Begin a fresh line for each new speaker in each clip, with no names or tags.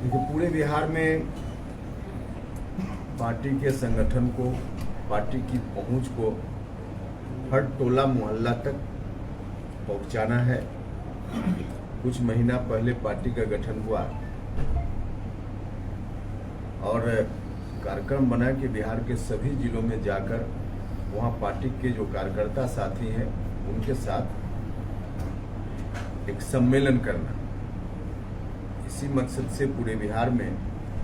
देखिए, पूरे बिहार में पार्टी के संगठन को, पार्टी की पहुंच को हर टोला मोहल्ला तक पहुंचाना है। कुछ महीना पहले पार्टी का गठन हुआ और कार्यक्रम बना कि बिहार के सभी जिलों में जाकर वहां पार्टी के जो कार्यकर्ता साथी हैं उनके साथ एक सम्मेलन करना। इसी मकसद से पूरे बिहार में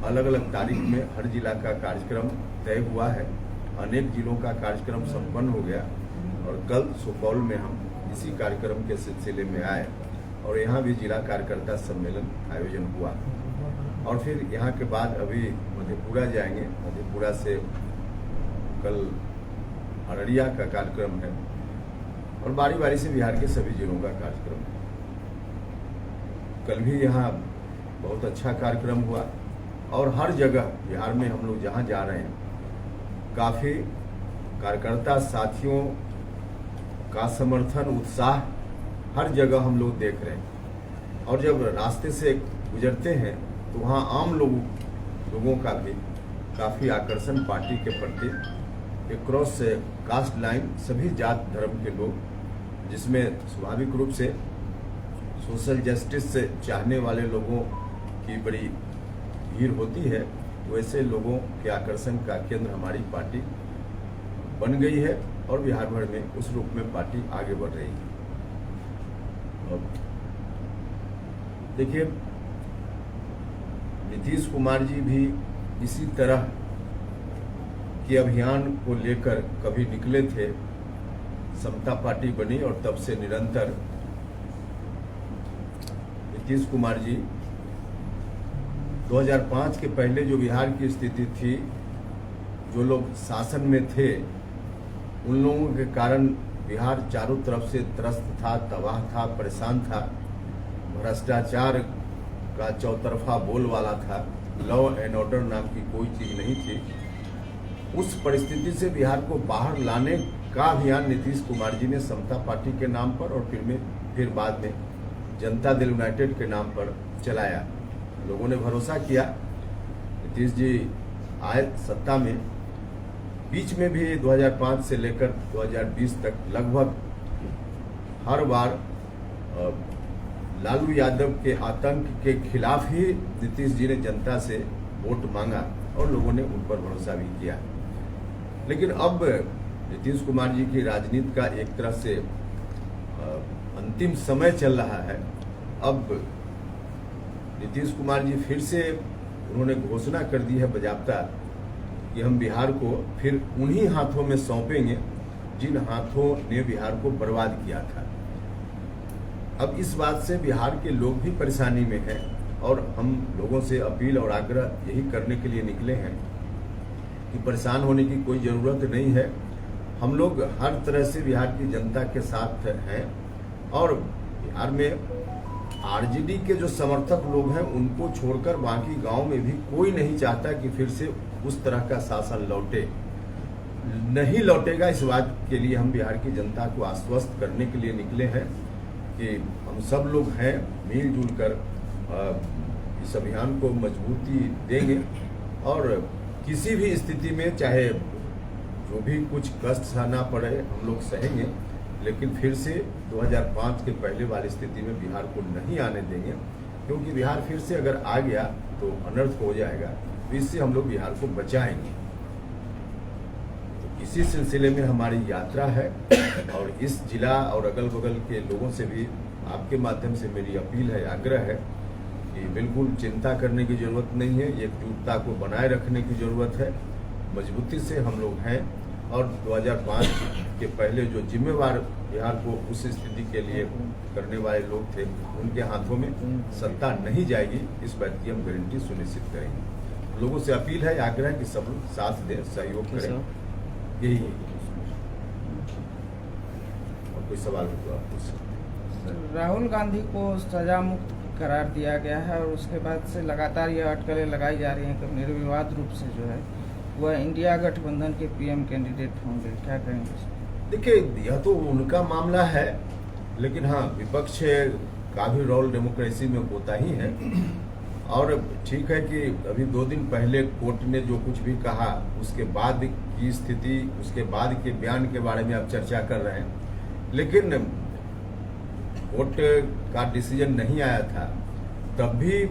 अलग अलग तारीख में हर जिला का कार्यक्रम तय हुआ है। अनेक जिलों का कार्यक्रम संपन्न हो गया और कल सुपौल में हम इसी कार्यक्रम के सिलसिले में आए और यहाँ भी जिला कार्यकर्ता सम्मेलन आयोजन हुआ और फिर यहाँ के बाद अभी मधेपुरा जाएंगे। मधेपुरा से कल अररिया का कार्यक्रम है और बारी बारी से बिहार के सभी जिलों का कार्यक्रम है। कल भी यहाँ बहुत अच्छा कार्यक्रम हुआ और हर जगह बिहार में हम लोग जहाँ जा रहे हैं काफ़ी कार्यकर्ता साथियों का समर्थन, उत्साह हर जगह हम लोग देख रहे हैं। और जब रास्ते से गुजरते हैं तो वहाँ आम लोगों का भी काफ़ी आकर्षण पार्टी के प्रति, क्रॉस कास्ट लाइन सभी जात धर्म के लोग, जिसमें स्वाभाविक रूप से सोशल जस्टिस से चाहने वाले लोगों की बड़ी भीड़ होती है। वैसे लोगों के आकर्षण का केंद्र हमारी पार्टी बन गई है और बिहार भर में उस रूप में पार्टी आगे बढ़ रही है। देखिए, नीतीश कुमार जी भी इसी तरह के अभियान को लेकर कभी निकले थे। समता पार्टी बनी और तब से निरंतर नीतीश कुमार जी 2005 के पहले जो बिहार की स्थिति थी, जो लोग शासन में थे उन लोगों के कारण बिहार चारों तरफ से त्रस्त था, तबाह था, परेशान था। भ्रष्टाचार का चौतरफा बोलबाला था, लॉ एंड ऑर्डर नाम की कोई चीज नहीं थी। उस परिस्थिति से बिहार को बाहर लाने का अभियान नीतीश कुमार जी ने समता पार्टी के नाम पर और फिर बाद में जनता दल यूनाइटेड के नाम पर चलाया। लोगों ने भरोसा किया, नीतीश जी आए सत्ता में। बीच में भी 2005 से लेकर 2020 तक लगभग हर बार लालू यादव के आतंक के खिलाफ ही नीतीश जी ने जनता से वोट मांगा और लोगों ने उन पर भरोसा भी किया। लेकिन अब नीतीश कुमार जी की राजनीति का एक तरह से अंतिम समय चल रहा है। अब नीतीश कुमार जी फिर से उन्होंने घोषणा कर दी है बजाबता कि हम बिहार को फिर उन्हीं हाथों में सौंपेंगे जिन हाथों ने बिहार को बर्बाद किया था। अब इस बात से बिहार के लोग भी परेशानी में हैं और हम लोगों से अपील और आग्रह यही करने के लिए निकले हैं कि परेशान होने की कोई ज़रूरत नहीं है। हम लोग हर तरह से बिहार की जनता के साथ हैं और बिहार में आरजेडी के जो समर्थक लोग हैं उनको छोड़कर बाकी गांव में भी कोई नहीं चाहता कि फिर से उस तरह का शासन लौटे। नहीं लौटेगा, इस बात के लिए हम बिहार की जनता को आश्वस्त करने के लिए निकले हैं कि हम सब लोग हैं, मिलजुल कर इस अभियान को मजबूती देंगे और किसी भी स्थिति में चाहे जो भी कुछ कष्ट सहना पड़े हम लोग सहेंगे, लेकिन फिर से 2005 के पहले वाली स्थिति में बिहार को नहीं आने देंगे, क्योंकि बिहार फिर से अगर आ गया तो अनर्थ हो जाएगा। तो इससे हम लोग बिहार को बचाएंगे। तो इसी सिलसिले में हमारी यात्रा है और इस जिला और अगल बगल के लोगों से भी आपके माध्यम से मेरी अपील है, आग्रह है कि बिल्कुल चिंता करने की जरूरत नहीं है। एकजुटता को बनाए रखने की जरूरत है। मजबूती से हम लोग हैं और 2005 के पहले जो जिम्मेवार बिहार को उस स्थिति के लिए करने वाले लोग थे उनके हाथों में सत्ता नहीं जाएगी, इस बात की हम गारंटी सुनिश्चित करेंगे। लोगों से अपील है, आग्रह कि सब लोग साथ दें, सहयोग करें। यही है। और कोई सवाल हो तो आप पूछ सकते हैं।
राहुल गांधी को सजा मुक्त करार दिया गया है और उसके बाद से लगातार ये अटकलें लगाई जा रही हैं कि निर्विवाद रूप से जो है वह इंडिया गठबंधन के पीएम कैंडिडेट होंगे। क्या कहेंगे?
देखिए, यह तो उनका मामला है, लेकिन हाँ, विपक्ष का भी रोल डेमोक्रेसी में होता ही है और ठीक है कि अभी 2 दिन पहले कोर्ट ने जो कुछ भी कहा उसके बाद की स्थिति, उसके बाद के बयान के बारे में आप चर्चा कर रहे हैं, लेकिन कोर्ट का डिसीजन नहीं आया था तब भी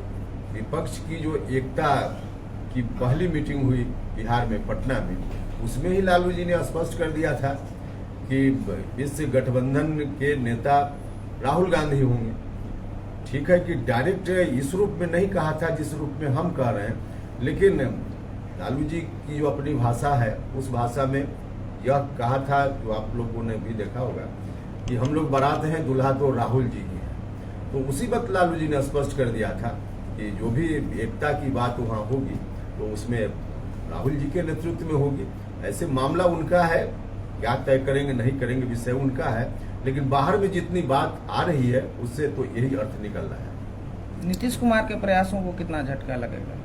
विपक्ष की जो एकता की पहली मीटिंग हुई बिहार में पटना में, उसमें ही लालू जी ने स्पष्ट कर दिया था कि इस गठबंधन के नेता राहुल गांधी होंगे। ठीक है कि डायरेक्ट इस रूप में नहीं कहा था जिस रूप में हम कह रहे हैं, लेकिन लालू जी की जो अपनी भाषा है उस भाषा में यह कहा था, जो आप लोगों ने भी देखा होगा, कि हम लोग बारात हैं, दुल्हा तो राहुल जी की है। तो उसी वक्त लालू जी ने स्पष्ट कर दिया था कि जो भी एकता की बात वहाँ होगी तो उसमें राहुल जी के नेतृत्व में होगी। ऐसे मामला उनका है, क्या तय करेंगे नहीं करेंगे विषय उनका है, लेकिन बाहर में जितनी बात आ रही है उससे तो यही अर्थ निकल रहा है।
नीतीश कुमार के प्रयासों को कितना झटका लगेगा?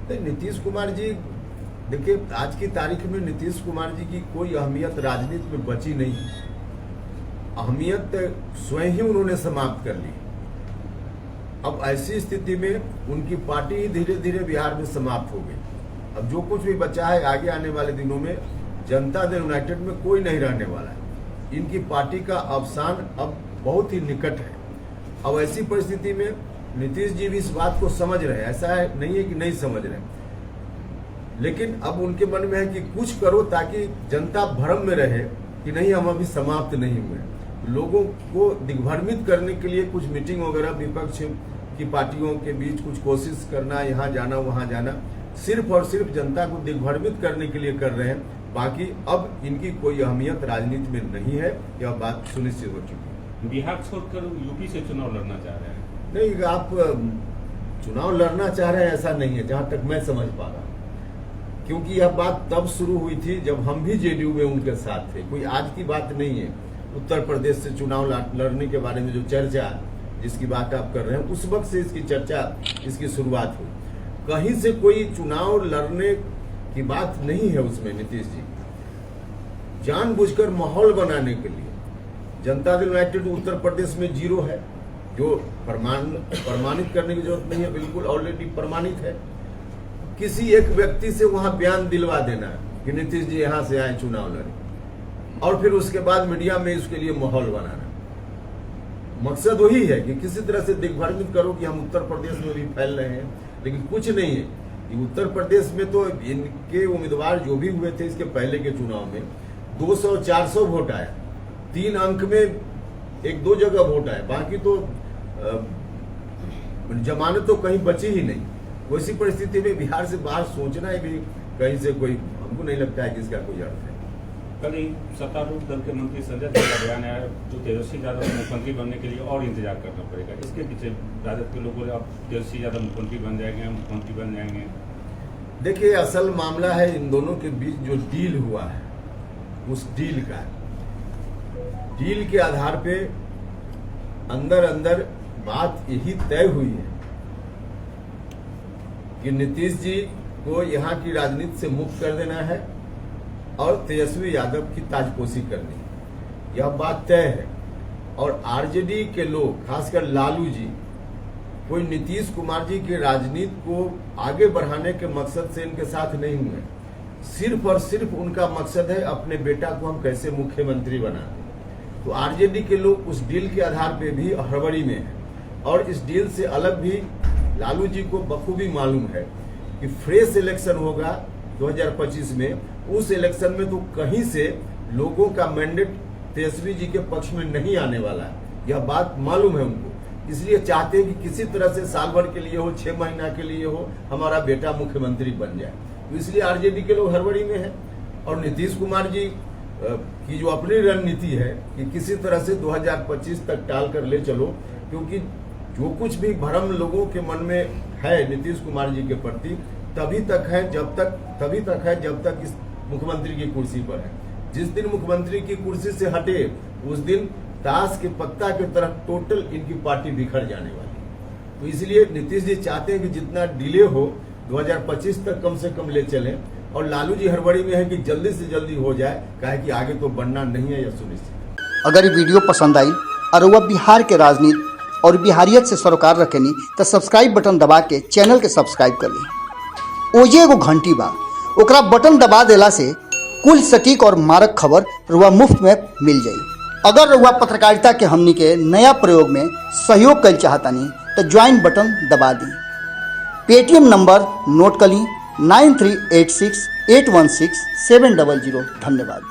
नहीं, नीतीश कुमार जी देखिए, आज की तारीख में नीतीश कुमार जी की कोई अहमियत राजनीति में बची नहीं है। अहमियत स्वयं ही उन्होंने समाप्त कर ली। अब ऐसी स्थिति में उनकी पार्टी ही धीरे धीरे बिहार में समाप्त हो गई। अब जो कुछ भी बचा है आगे आने वाले दिनों में जनता दल यूनाइटेड में कोई नहीं रहने वाला है। इनकी पार्टी का अवसान अब बहुत ही निकट है। अब ऐसी परिस्थिति में नीतीश जी भी इस बात को समझ रहे हैं, ऐसा नहीं है कि नहीं समझ रहे, लेकिन अब उनके मन में है कि कुछ करो ताकि जनता भ्रम में रहे कि नहीं हम अभी समाप्त नहीं हुए। लोगों को दिग्भ्रमित करने के लिए कुछ मीटिंग वगैरह विपक्ष की पार्टियों के बीच कुछ कोशिश करना, यहाँ जाना वहाँ जाना, सिर्फ और सिर्फ जनता को दिग्भ्रमित करने के लिए कर रहे हैं। बाकी अब इनकी कोई अहमियत राजनीति में नहीं है, यह बात सुनिश्चित हो चुकी है।
बिहार छोड़कर यूपी से चुनाव लड़ना चाह रहे हैं?
नहीं, आप चुनाव लड़ना चाह रहे हैं ऐसा नहीं है, जहां तक मैं समझ पा रहा हूं, क्योंकि यह बात तब शुरू हुई थी जब हम भी जेडीयू में उनके साथ थे। कोई आज की बात नहीं है। उत्तर प्रदेश से चुनाव लड़ने के बारे में जो चर्चा जिसकी बात आप कर रहे हैं, उस वक्त से इसकी चर्चा, इसकी शुरुआत हुई। कहीं से कोई चुनाव लड़ने की बात नहीं है उसमें। नीतीश जी जानबूझकर माहौल बनाने के लिए, जनता दल यूनाइटेड उत्तर प्रदेश में 0 है, जो प्रमाणित करने की जरूरत नहीं है, बिल्कुल ऑलरेडी प्रमाणित है। किसी एक व्यक्ति से वहां बयान दिलवा देना कि नीतीश जी यहां से आए चुनाव लड़े, और फिर उसके बाद मीडिया में इसके लिए माहौल बनाना। मकसद वही है कि किसी तरह से दिग्भ्रमित करो कि हम उत्तर प्रदेश में भी फैल रहे हैं, लेकिन कुछ नहीं है कि उत्तर प्रदेश में तो इनके उम्मीदवार जो भी हुए थे इसके पहले के चुनाव में 200-400 वोट आया, 3 अंक में 1-2 जगह वोट आए, बाकी तो जमानत तो कहीं बची ही नहीं। वैसी परिस्थिति में बिहार से बाहर सोचना ही भी कहीं से कोई, हमको नहीं लगता है कि इसका कोई अर्थ है।
कल ही सत्तारूढ़ दल के मंत्री संजय झा का बयान आया, जो तेजस्वी यादव को मुख्यमंत्री बनने के लिए और इंतजार करना पड़ेगा। इसके पीछे राजद के लोगों ने अब तेजस्वी यादव मुख्यमंत्री बन जाएंगे।
देखिए, असल मामला है इन दोनों के बीच जो डील हुआ है, उस डील के आधार पे अंदर अंदर बात यही तय हुई है कि नीतीश जी को यहाँ की राजनीति से मुक्त कर देना है और तेजस्वी यादव की ताजपोशी करनी है, यह बात तय है। और आरजेडी के लोग, खासकर लालू जी, कोई नीतीश कुमार जी की राजनीति को आगे बढ़ाने के मकसद से इनके साथ नहीं हुए। सिर्फ और सिर्फ उनका मकसद है अपने बेटा को हम कैसे मुख्यमंत्री बना दें। तो आरजेडी के लोग उस डील के आधार पे भी हड़बड़ी में है, और इस डील से अलग भी लालू जी को बखूबी मालूम है कि फ्रेश इलेक्शन होगा 2025 में। उस इलेक्शन में तो कहीं से लोगों का मैंडेट तेजस्वी जी के पक्ष में नहीं आने वाला है, यह बात मालूम है उनको। इसलिए चाहते हैं कि किसी तरह से साल भर के लिए हो, 6 महीना के लिए हो, हमारा बेटा मुख्यमंत्री बन जाए। तो इसलिए आरजेडी के लोग हड़बड़ी में हैं। और नीतीश कुमार जी की जो अपनी रणनीति है कि किसी तरह से 2025 तक टाल कर ले चलो, क्योंकि जो कुछ भी भ्रम लोगों के मन में है नीतीश कुमार जी के प्रति तभी तक है जब तक इस मुख्यमंत्री की कुर्सी पर है। जिस दिन मुख्यमंत्री की कुर्सी से हटे उस दिन ताश के पत्ता की तरह टोटल इनकी पार्टी बिखर जाने वाली है। तो इसलिए नीतीश जी चाहते हैं कि जितना डिले हो 2025 तक कम से कम ले चलें, और लालू जी हड़बड़ी में है कि जल्दी से जल्दी हो जाए, काहे कि आगे तो बनना नहीं है, यह सुनिश्चित।
अगर ये वीडियो पसंद आई और वह बिहार के राजनीति और बिहारियत से सरोकार रखेनी तो सब्सक्राइब बटन दबा के चैनल के सब्सक्राइब कर ली। ओजे एगो घंटी बा, ओकरा बटन दबा देला से कुल सटीक और मारक खबर रुआ मुफ्त में मिल जाई। अगर रुआ पत्रकारिता के हमनी के नया प्रयोग में सहयोग कर चाहतानी तो ज्वाइन बटन दबा दी। पेटीएम नंबर नोट कर ली 9386816700। धन्यवाद।